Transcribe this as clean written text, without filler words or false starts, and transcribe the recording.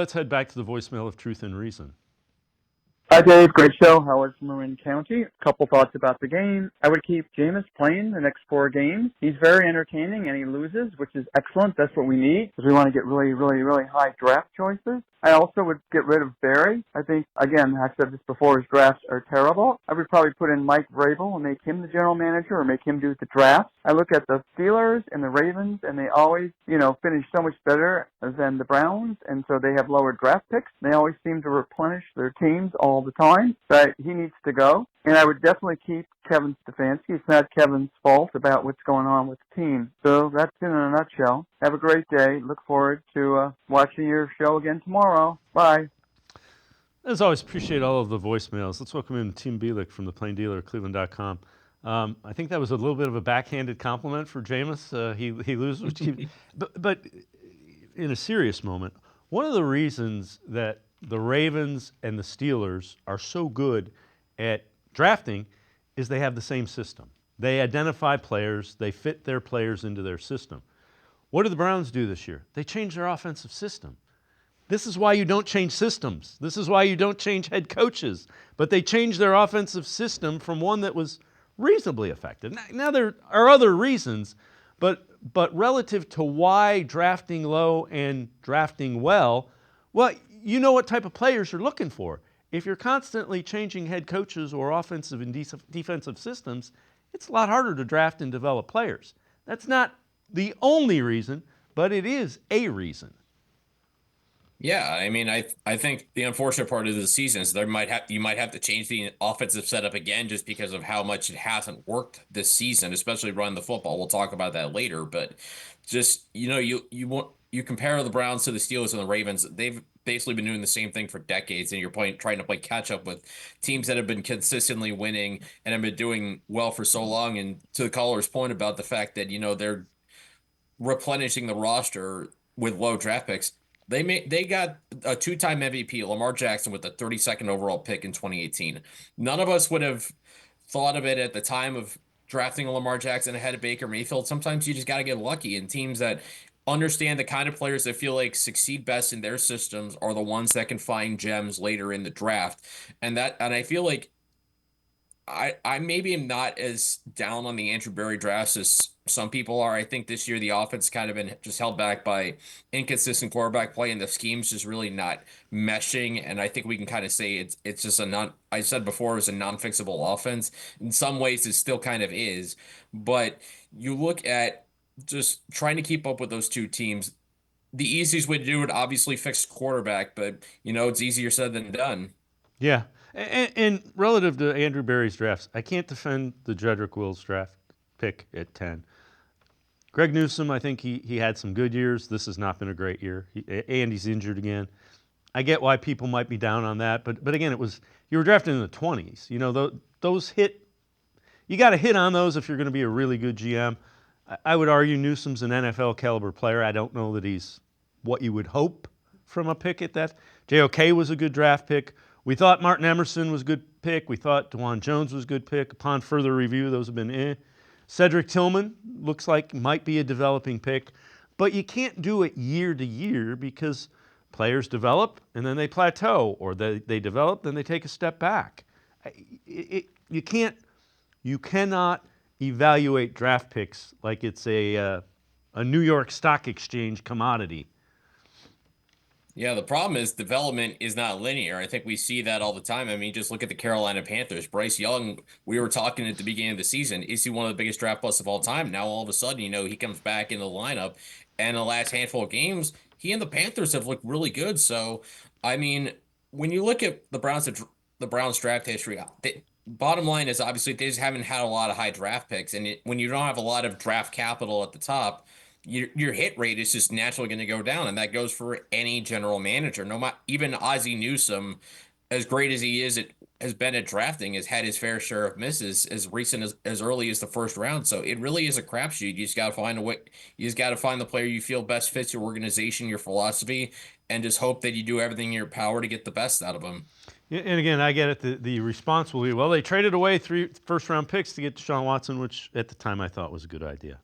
Let's head back to the voicemail of Truth and Reason. Hi, Dave. Great show. Howard's from Marin County. A couple thoughts about the game. I would keep Jameis playing the next 4 games. He's very entertaining, and he loses, which is excellent. That's what we need, because we want to get really, really, really high draft choices. I also would get rid of Barry. I think, again, I've said this before, his drafts are terrible. I would probably put in Mike Vrabel and make him the general manager or make him do the drafts. I look at the Steelers and the Ravens, and they always, finish so much better than the Browns, and so they have lower draft picks. They always seem to replenish their teams all the time. But he needs to go. And I would definitely keep Kevin Stefanski. It's not Kevin's fault about what's going on with the team. So that's in a nutshell. Have a great day. Look forward to watching your show again tomorrow. Bye. As always, appreciate all of the voicemails. Let's welcome in Tim Bielik from the Plain Dealer, cleveland.com. I think that was a little bit of a backhanded compliment for Jameis. He loses, but in a serious moment, one of the reasons that the Ravens and the Steelers are so good at drafting is they have the same system. They identify players, they fit their players into their system. What did the Browns do this year? They changed their offensive system. This is why you don't change systems. This is why you don't change head coaches. But they changed their offensive system from one that was reasonably effective. Now there are other reasons, but relative to why drafting low and drafting well, you know what type of players you're looking for. If you're constantly changing head coaches or offensive and defensive systems, it's a lot harder to draft and develop players. That's not the only reason, but it is a reason. Yeah, I mean, I think the unfortunate part of the season is you might have to change the offensive setup again just because of how much it hasn't worked this season, especially running the football. We'll talk about that later, but just you compare the Browns to the Steelers and the Ravens. They've basically been doing the same thing for decades, and you're trying to play catch up with teams that have been consistently winning and have been doing well for so long. And to the caller's point about the fact that they're replenishing the roster with low draft picks. They got a 2-time MVP, Lamar Jackson, with the 32nd overall pick in 2018. None of us would have thought of it at the time of drafting Lamar Jackson ahead of Baker Mayfield. Sometimes you just got to get lucky, and teams that understand the kind of players that feel like succeed best in their systems are the ones that can find gems later in the draft. And I feel like I maybe am not as down on the Andrew Berry drafts as some people are. I think this year the offense kind of been just held back by inconsistent quarterback play, and the scheme's just really not meshing. And I think we can kind of say it's just I said before, it was a non-fixable offense. In some ways, it still kind of is. But you look at just trying to keep up with those two teams. The easiest way to do it, obviously, fix quarterback, but it's easier said than done. Yeah. And relative to Andrew Berry's drafts, I can't defend the Jedrick Wills draft pick at 10. Greg Newsome, I think he had some good years. This has not been a great year. He's injured again. I get why people might be down on that, but again, you were drafted in the 20s. Those hit. You got to hit on those if you're going to be a really good GM. I would argue Newsome's an NFL caliber player. I don't know that he's what you would hope from a pick at that. JOK was a good draft pick. We thought Martin Emerson was a good pick. We thought DeJuan Jones was a good pick. Upon further review, those have been Cedric Tillman looks like might be a developing pick. But you can't do it year to year because players develop and then they plateau, or they develop, then they take a step back. You cannot evaluate draft picks like it's a New York Stock Exchange commodity. Yeah, the problem is development is not linear. I think we see that all the time. I mean, just look at the Carolina Panthers. Bryce Young, we were talking at the beginning of the season, is he one of the biggest draft busts of all time? Now, all of a sudden, he comes back in the lineup, and the last handful of games, he and the Panthers have looked really good. So, I mean, when you look at the Browns draft history, bottom line is obviously they just haven't had a lot of high draft picks, and when you don't have a lot of draft capital at the top, your hit rate is just naturally going to go down, and that goes for any general manager. No matter, even Ozzie Newsome, as great as he has been at drafting, has had his fair share of misses as recent as early as the first round. So it really is a crapshoot. You just got to find a way. You just got to find the player you feel best fits your organization, your philosophy, and just hope that you do everything in your power to get the best out of them. Yeah, and again, I get it. The response will be, well, they traded away 3 first-round picks to get Deshaun Watson, which at the time I thought was a good idea.